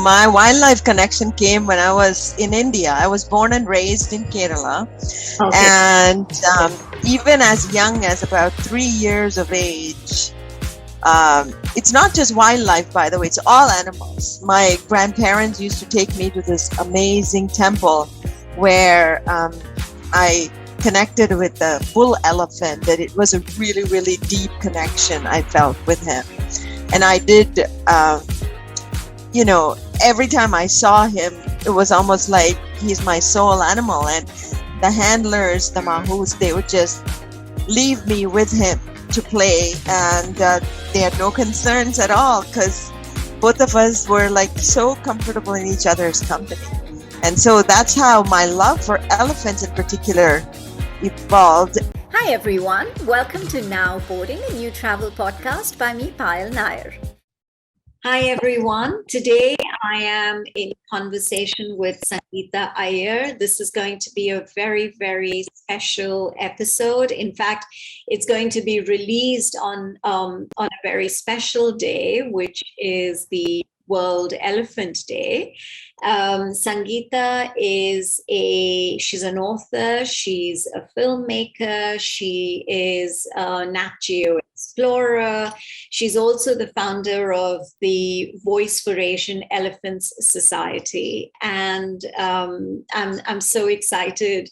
My wildlife connection came when I was in India. I was born and raised in Kerala. Okay. And even as young as about 3 years of age, it's not just wildlife, by the way, it's all animals. My grandparents used to take me to this amazing temple where I connected with the bull elephant, that it was a really, really deep connection I felt with him. And I did, every time I saw him, it was almost like he's my soul animal. And the handlers, the mahouts, they would just leave me with him to play. And they had no concerns at all because both of us were like so comfortable in each other's company. And so that's how my love for elephants in particular evolved. Hi everyone, welcome to Now Boarding, a new travel podcast by me, Payal Nair. Hi everyone, today I am in conversation with Sangita Iyer. This is going to be a very, very special episode. In fact, it's going to be released on a very special day, which is the World Elephant Day. Sangita she's an author, she's a filmmaker, she is a Nat Geo Explorer. She's also the founder of the Voice for Asian Elephants Society. And I'm so excited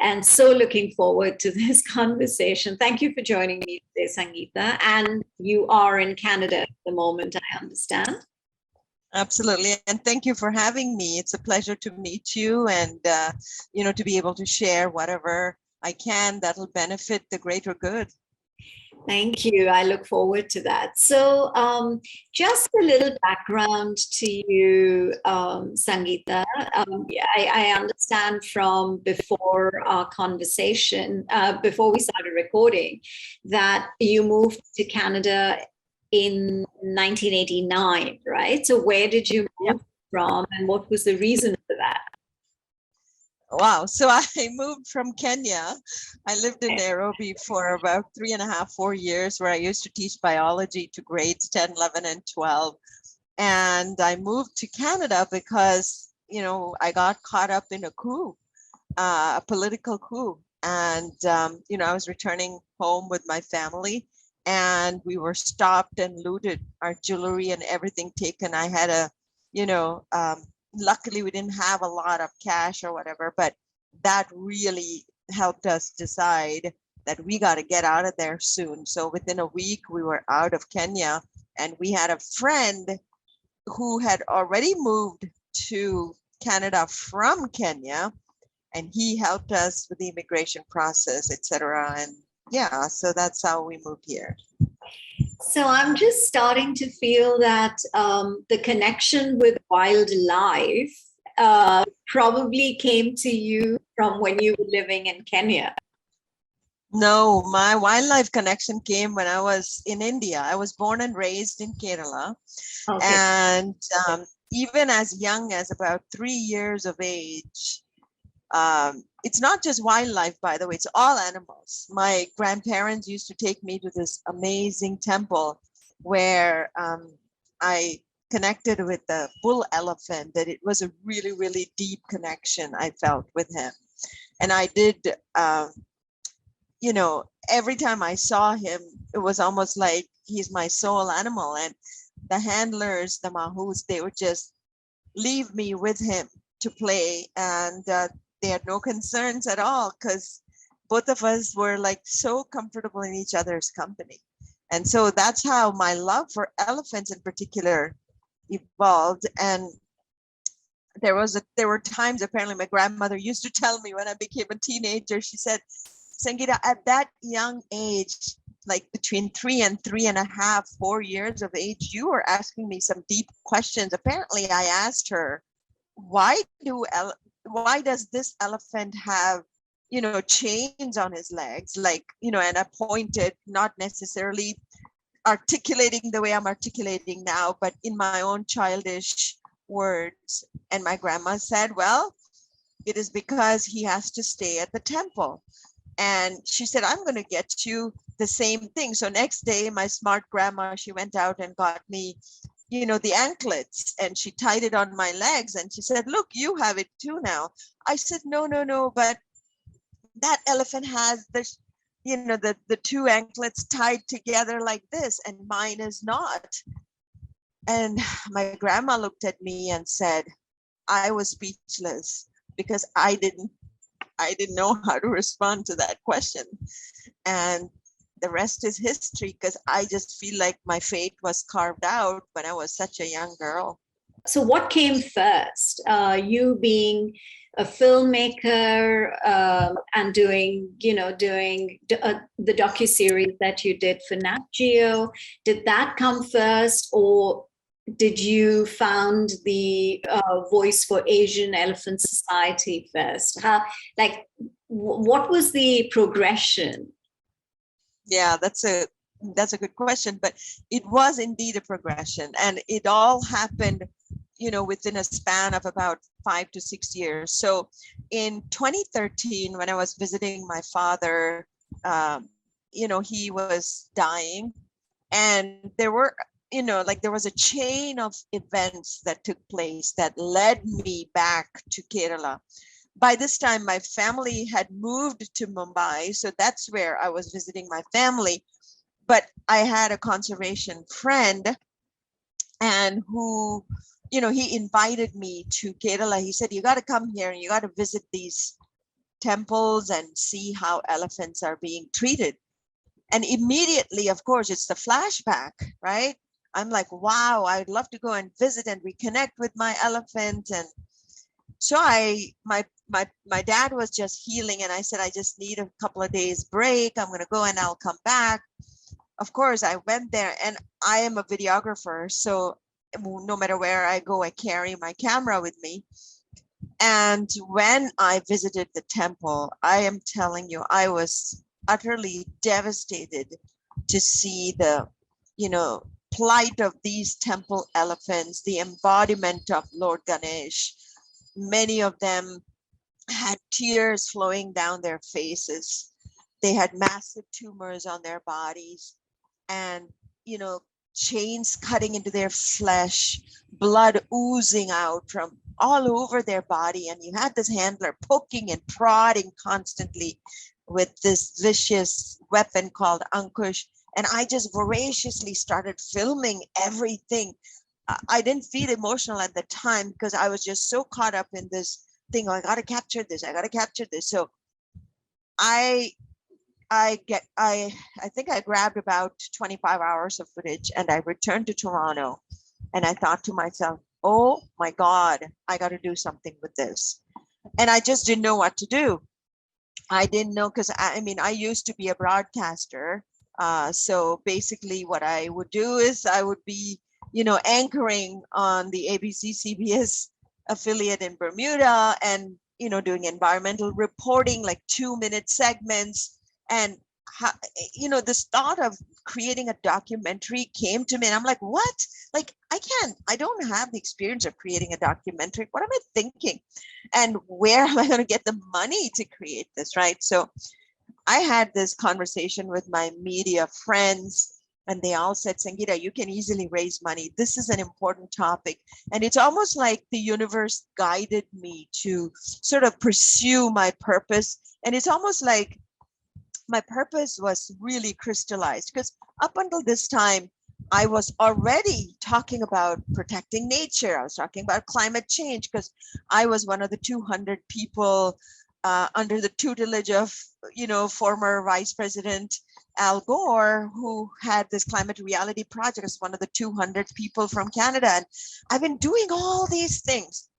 and so looking forward to this conversation. Thank you for joining me today, Sangita. And you are in Canada at the moment, I understand. Absolutely. And thank you for having me. It's a pleasure to meet you and, to be able to share whatever I can that'll benefit the greater good. Thank you. I look forward to that. So just a little background to you, Sangita. I understand from before our conversation, before we started recording, that you moved to Canada in 1989, right? So where did you move from and what was the reason for that? Wow. So I moved from Kenya. I lived in Nairobi for about 3.5, 4 years, where I used to teach biology to grades 10, 11, and 12. And I moved to Canada because, I got caught up in a coup, a political coup. And, I was returning home with my family and we were stopped and looted, our jewelry and everything taken. I had luckily we didn't have a lot of cash or whatever, but that really helped us decide that we got to get out of there soon. So within a week we were out of Kenya, and we had a friend who had already moved to Canada from Kenya, and he helped us with the immigration process, etc. And so that's how we moved here. So I'm just starting to feel that the connection with wildlife probably came to you from when you were living in Kenya. No, my wildlife connection came when I was in India. I was born and raised in Kerala. Okay. And even as young as about 3 years of age, it's not just wildlife, by the way, it's all animals. My grandparents used to take me to this amazing temple where I connected with the bull elephant, that it was a really, really deep connection I felt with him. And I did, every time I saw him, it was almost like he's my soul animal. And the handlers, the mahouts, they would just leave me with him to play. And they had no concerns at all because both of us were like so comfortable in each other's company. And so that's how my love for elephants in particular evolved. And there were times, apparently my grandmother used to tell me when I became a teenager, she said, Sangita, at that young age, like between 3 and 3.5, 4 years of age, you were asking me some deep questions. Apparently I asked her, why does this elephant have, chains on his legs, like, and a pointed, not necessarily articulating the way I'm articulating now, but in my own childish words. And my grandma said, well, it is because he has to stay at the temple. And she said, I'm going to get you the same thing. So next day, my smart grandma, she went out and got me the anklets, and she tied it on my legs, and she said, look, you have it too now. I said, no, but that elephant has the two anklets tied together like this, and mine is not. And my grandma looked at me and said, I was speechless, because I didn't know how to respond to that question. And the rest is history, because I just feel like my fate was carved out when I was such a young girl. So what came first? You being a filmmaker and doing the docu-series that you did for Nat Geo. Did that come first, or did you found the Voice for Asian Elephant Society first? What was the progression? Yeah, that's a good question, but it was indeed a progression, and it all happened, within a span of about 5 to 6 years. So in 2013, when I was visiting my father, he was dying, and there was a chain of events that took place that led me back to Kerala. By this time, my family had moved to Mumbai, so that's where I was visiting my family. But I had a conservation friend, and who, he invited me to Kerala. He said, you got to come here and you got to visit these temples and see how elephants are being treated. And immediately, of course, it's the flashback, right? I'm like, wow, I'd love to go and visit and reconnect with my elephant. And so my dad was just healing, and I said, I just need a couple of days break. I'm going to go and I'll come back. Of course, I went there, and I am a videographer. So no matter where I go, I carry my camera with me. And when I visited the temple, I am telling you, I was utterly devastated to see the, plight of these temple elephants, the embodiment of Lord Ganesh. Many of them had tears flowing down their faces. They had massive tumors on their bodies, and, chains cutting into their flesh, blood oozing out from all over their body. And you had this handler poking and prodding constantly with this vicious weapon called Ankush. And I just voraciously started filming everything. I didn't feel emotional at the time, because I was just so caught up in this thing. I got to capture this. I got to capture this. So I think I grabbed about 25 hours of footage, and I returned to Toronto, and I thought to myself, oh my God, I got to do something with this. And I just didn't know what to do. I didn't know, because I used to be a broadcaster. So basically what I would do is I would be, anchoring on the ABC CBS affiliate in Bermuda, and, doing environmental reporting, like 2-minute segments. And this thought of creating a documentary came to me, and I'm like, what? Like, I don't have the experience of creating a documentary. What am I thinking? And where am I going to get the money to create this, right? So I had this conversation with my media friends, and they all said, Sangita, you can easily raise money. This is an important topic. And it's almost like the universe guided me to sort of pursue my purpose. And it's almost like my purpose was really crystallized, because up until this time, I was already talking about protecting nature. I was talking about climate change, because I was one of the 200 people under the tutelage of, former Vice President Al Gore, who had this climate reality project as one of the 200 people from Canada. And I've been doing all these things.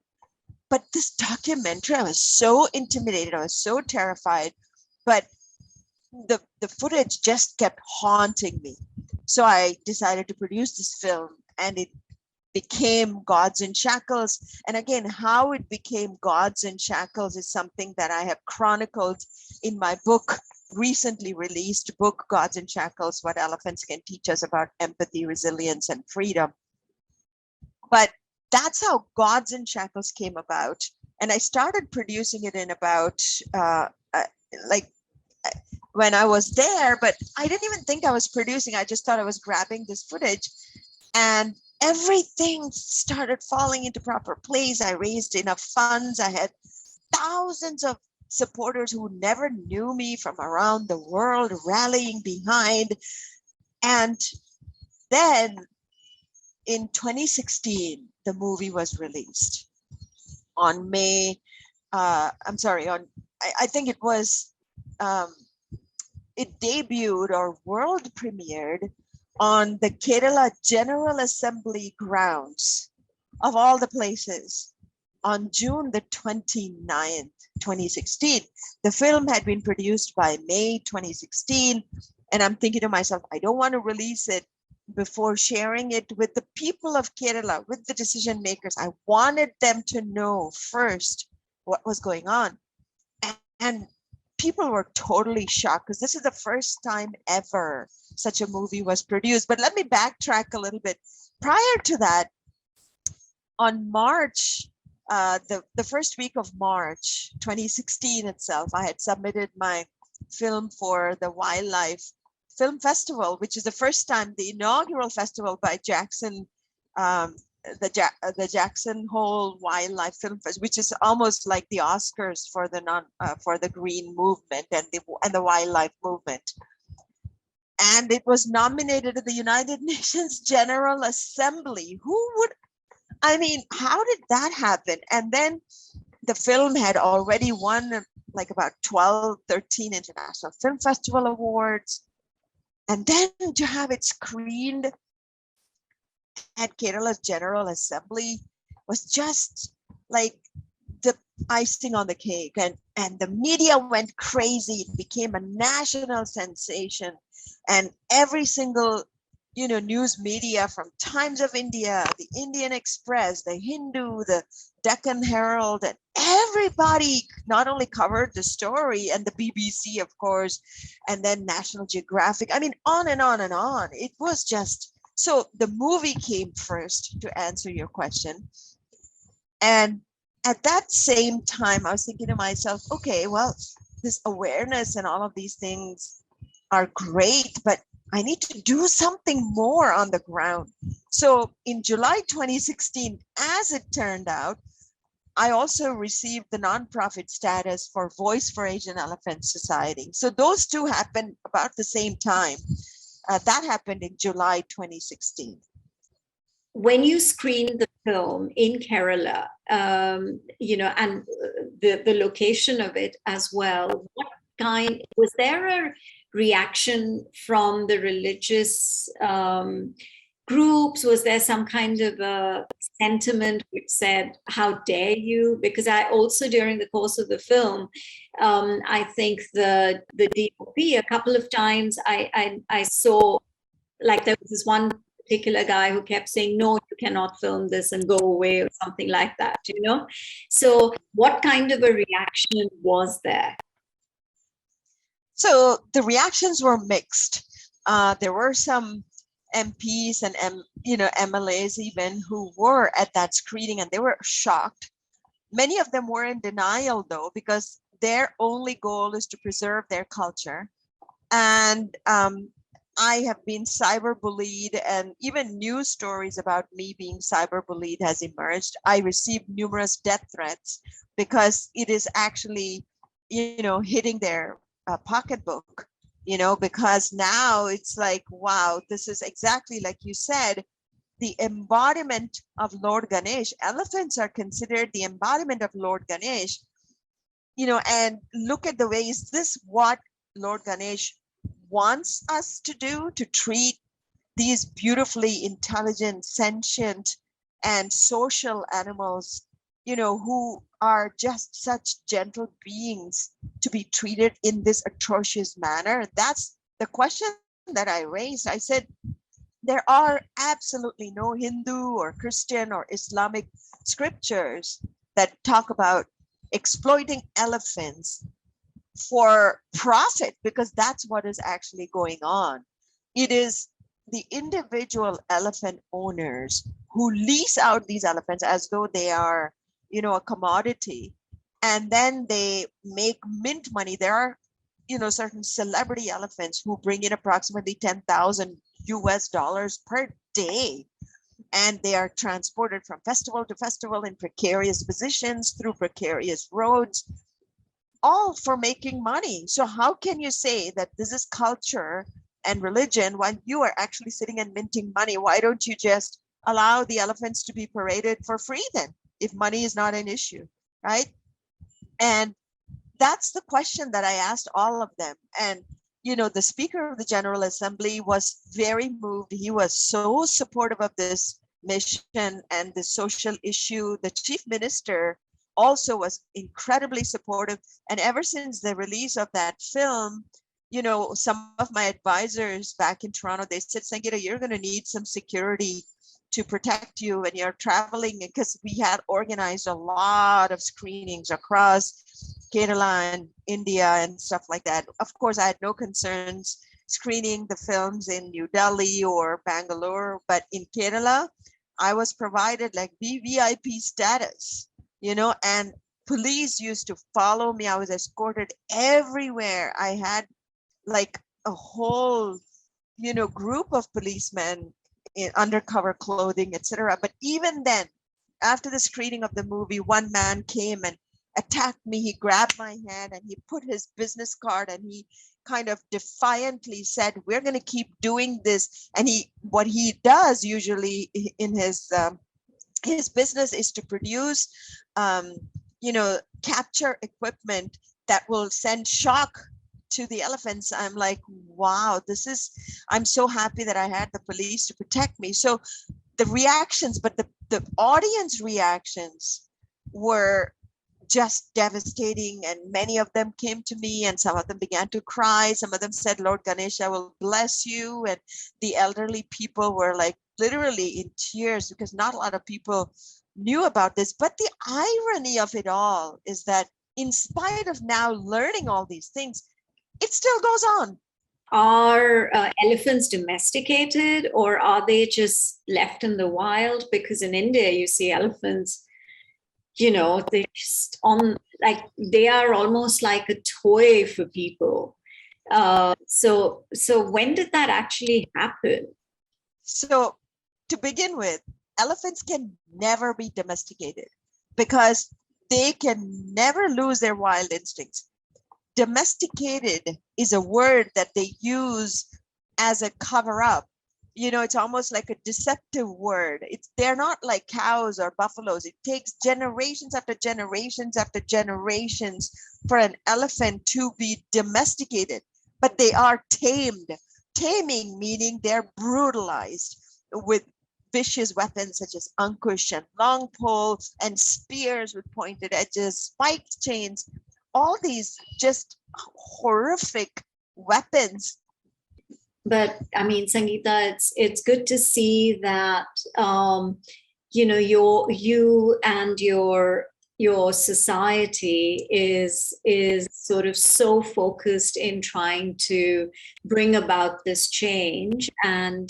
But this documentary, I was so intimidated. I was so terrified. But the footage just kept haunting me. So I decided to produce this film, and it became Gods in Shackles. And again, how it became Gods in Shackles is something that I have chronicled in my book, recently released book, Gods in Shackles, What Elephants Can Teach Us About Empathy, Resilience, and Freedom. But that's how Gods in Shackles came about. And I started producing it in about when I was there, but I didn't even think I was producing. I just thought I was grabbing this footage. And everything started falling into proper place. I raised enough funds. I had thousands of supporters who never knew me from around the world rallying behind. And then in 2016, the movie was released on I think it was, it debuted or world premiered on the Kerala General Assembly grounds of all the places on June the 29th, 2016. The film had been produced by May 2016. And I'm thinking to myself, I don't want to release it before sharing it with the people of Kerala, with the decision makers. I wanted them to know first what was going on. And people were totally shocked because this is the first time ever such a movie was produced. But let me backtrack a little bit. Prior to that, on March, the first week of March 2016 itself, I had submitted my film for the Wildlife Film Festival, which is the first time, the inaugural festival by Jackson, the Jackson Hole Wildlife Film Festival, which is almost like the Oscars for the green movement and the wildlife movement. And it was nominated to the United Nations General Assembly. How did that happen? And then the film had already won like about 12, 13 International Film Festival awards. And then to have it screened at Kerala's General Assembly was just like the icing on the cake. And the media went crazy. It became a national sensation. And every single news media, from Times of India, the Indian Express, the Hindu, the Deccan Herald, and everybody not only covered the story, and the BBC, of course, and then National Geographic. I mean, on and on and on. It was just, so the movie came first, to answer your question. And at that same time, I was thinking to myself, okay, well, this awareness and all of these things are great, but I need to do something more on the ground. So in July 2016, as it turned out, I also received the nonprofit status for Voice for Asian Elephant Society. So those two happened about the same time. That happened in July 2016. When you screened the film in Kerala, and the location of it as well, was there a reaction from the religious groups? Was there some kind of a sentiment which said, how dare you? Because I also, during the course of the film, I think the DOP, a couple of times I saw, like, there was this one particular guy who kept saying, no, you cannot film this and go away, or something like that, So what kind of a reaction was there? So the reactions were mixed. There were some MPs and MLAs even who were at that screening, and they were shocked. Many of them were in denial, though, because their only goal is to preserve their culture. And I have been cyberbullied, and even news stories about me being cyberbullied has emerged. I received numerous death threats because it is actually, hitting their pocketbook, because now it's like, wow, this is exactly like you said, the embodiment of Lord Ganesh. Elephants are considered the embodiment of Lord Ganesh, and look at the way, is this what Lord Ganesh wants us to do, to treat these beautifully intelligent, sentient, and social animals, who are just such gentle beings, to be treated in this atrocious manner? That's the question that I raised. I said, there are absolutely no Hindu or Christian or Islamic scriptures that talk about exploiting elephants for profit, because that's what is actually going on. It is the individual elephant owners who lease out these elephants as though they are, a commodity, and then they make mint money. There are, certain celebrity elephants who bring in approximately $10,000 per day. and they are transported from festival to festival in precarious positions through precarious roads, all for making money. So how can you say that this is culture and religion when you are actually sitting and minting money? Why don't you just allow the elephants to be paraded for free then, if money is not an issue, right? And that's the question that I asked all of them. And the Speaker of the General Assembly was very moved. He was so supportive of this mission and the social issue. The Chief Minister also was incredibly supportive. And ever since the release of that film, some of my advisors back in Toronto, they said, Sangita, you're going to need some security to protect you when you're traveling, because we had organized a lot of screenings across Kerala and India and stuff like that. Of course, I had no concerns screening the films in New Delhi or Bangalore, but in Kerala, I was provided like VVIP status, and police used to follow me. I was escorted everywhere. I had like a whole, group of policemen in undercover clothing, etc. But even then, after the screening of the movie, one man came and attacked me. He grabbed my hand and he put his business card and he kind of defiantly said, we're going to keep doing this. And what he does usually in his business is to produce, capture equipment that will send shock to the elephants. I'm like, wow, I'm so happy that I had the police to protect me. So the reactions, but the audience reactions were just devastating. And many of them came to me and some of them began to cry. Some of them said, Lord Ganesha will bless you. And the elderly people were like literally in tears because not a lot of people knew about this. But the irony of it all is that in spite of now learning all these things, it still goes on. Are elephants domesticated, or are they just left in the wild? Because in India, you see elephants, they just they are almost like a toy for people. So when did that actually happen? So to begin with, elephants can never be domesticated because they can never lose their wild instincts. Domesticated is a word that they use as a cover up. It's almost like a deceptive word. They're not like cows or buffaloes. It takes generations after generations after generations for an elephant to be domesticated, but they are tamed. Taming meaning they're brutalized with vicious weapons such as ankush and long poles and spears with pointed edges, spiked chains, all these just horrific weapons. But I mean, Sangita, it's good to see that you and your society is sort of so focused in trying to bring about this change. And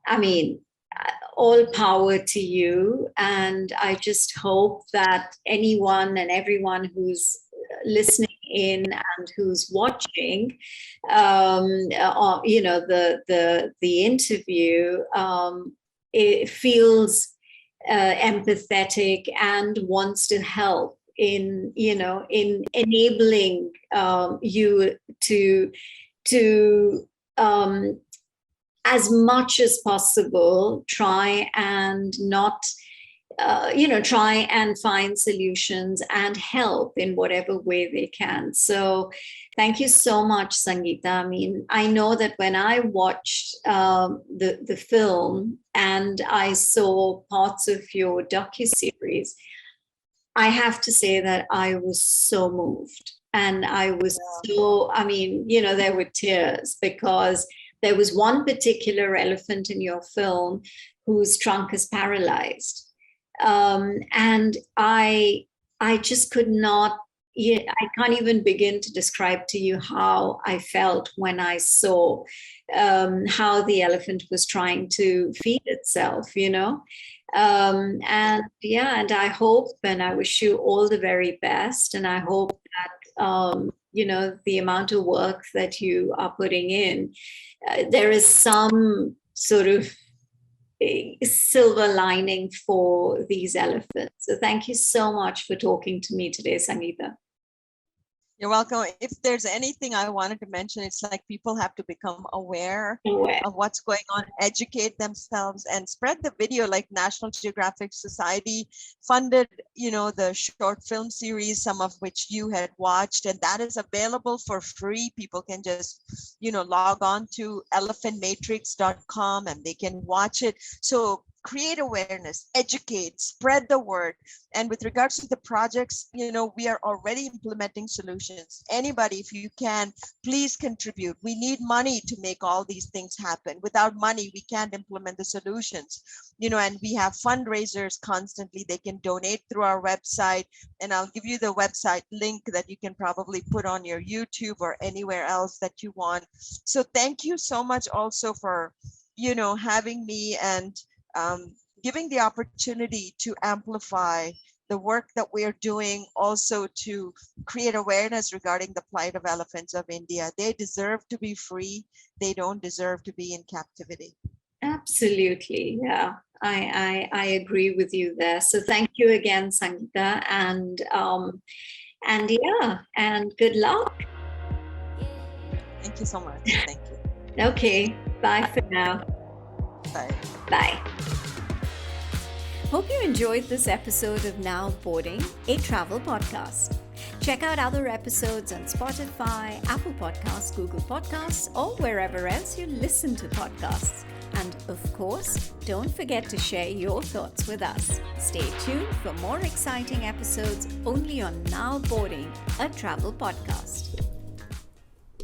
I mean, all power to you. And I just hope that anyone and everyone who's listening in and who's watching, the interview, it feels empathetic and wants to help in enabling you to as much as possible try and try and find solutions and help in whatever way they can. So thank you so much, Sangita. I mean, I know that when I watched the film and I saw parts of your docu-series, I have to say that I was so moved. And I was there were tears because there was one particular elephant in your film whose trunk is paralyzed. And I just could not, I can't even begin to describe to you how I felt when I saw how the elephant was trying to feed itself, and I hope and I wish you all the very best. And I hope that, the amount of work that you are putting in, there is some sort of silver lining for these elephants. So thank you so much for talking to me today, Sangita. You're welcome. If there's anything I wanted to mention, it's like people have to become aware of what's going on, educate themselves, and spread the video. Like National Geographic Society funded, the short film series, some of which you had watched, and that is available for free. People can just, log on to elephantmatrix.com and they can watch it. So create awareness, educate, spread the word. And with regards to the projects, we are already implementing solutions. Anybody, if you can, please contribute. We need money to make all these things happen. Without money, we can't implement the solutions. And we have fundraisers constantly. They can donate through our website. And I'll give you the website link that you can probably put on your YouTube or anywhere else that you want. So thank you so much also for, having me and giving the opportunity to amplify the work that we are doing, also to create awareness regarding the plight of elephants of India. They deserve to be free. They don't deserve to be in captivity. Absolutely. Yeah, I agree with you there. So thank you again, Sangita, and good luck. Thank you so much. Thank you. Okay. Bye for now. Bye. Bye. Hope you enjoyed this episode of Now Boarding, a travel podcast. Check out other episodes on Spotify, Apple Podcasts, Google Podcasts, or wherever else you listen to podcasts. And of course, don't forget to share your thoughts with us. Stay tuned for more exciting episodes only on Now Boarding, a travel podcast.